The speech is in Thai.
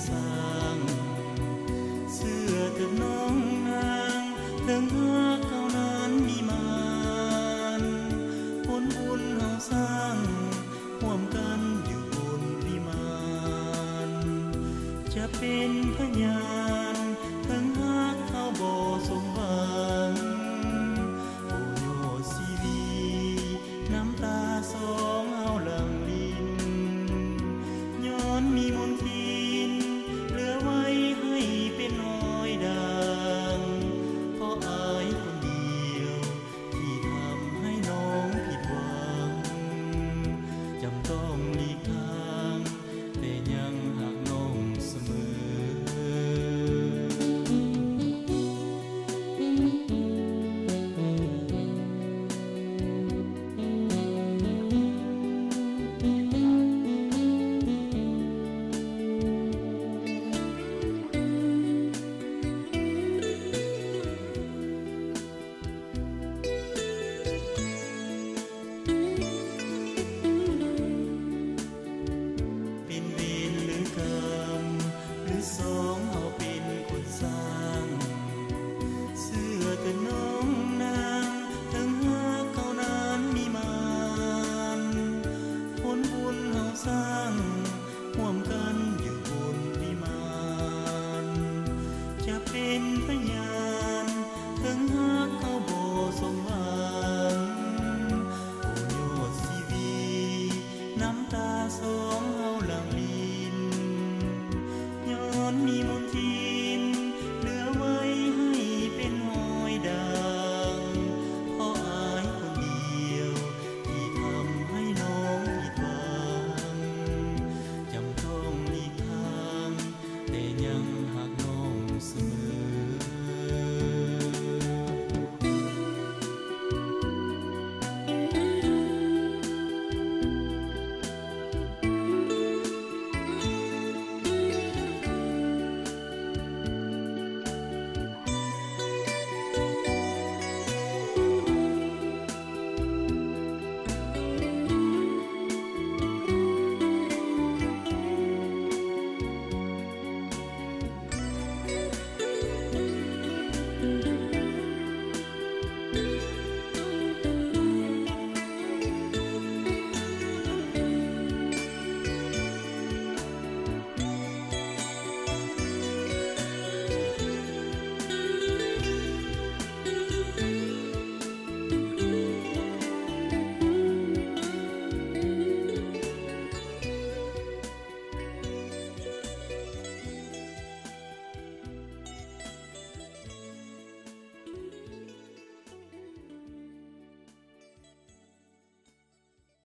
สร้างเสื้อเถิดน้องนางถึงหากเขานั้นมีมานผลบุญเฮาสร้างร่วมกันอยู่บนวิมานจะเป็นพยานถึงหากเขาบ่สมหวังโอโยชีวีน้ำตาสองเฮาหลั่งลิ้นย้อนมีมนต์ทินเหลือไว้ให้เป็นน้อยดังเพราะอายคนเดียวที่ทำให้น้องผิดหวังจำต้องหลีกทางแต่ยังหักน้องเสมอสองเฮาเป็นคนสร้างเสื้อแต่น้องนางถึงหากเขานั้นมีมานผลบุญเฮาสร้างร่วมกันอยู่บนวิมานจะเป็นพยานถึงหากเขาบ่สมหวังโอโยชีวีน้ำตาสองเฮาหลั่งลิ้นย้อนมีมนต์ทินเหลือไว้ให้เป็นหอยดังเพราะอายคนเดียวที่ทำให้น้องผิดหวังจำต้องหลีกทางแต่ยัง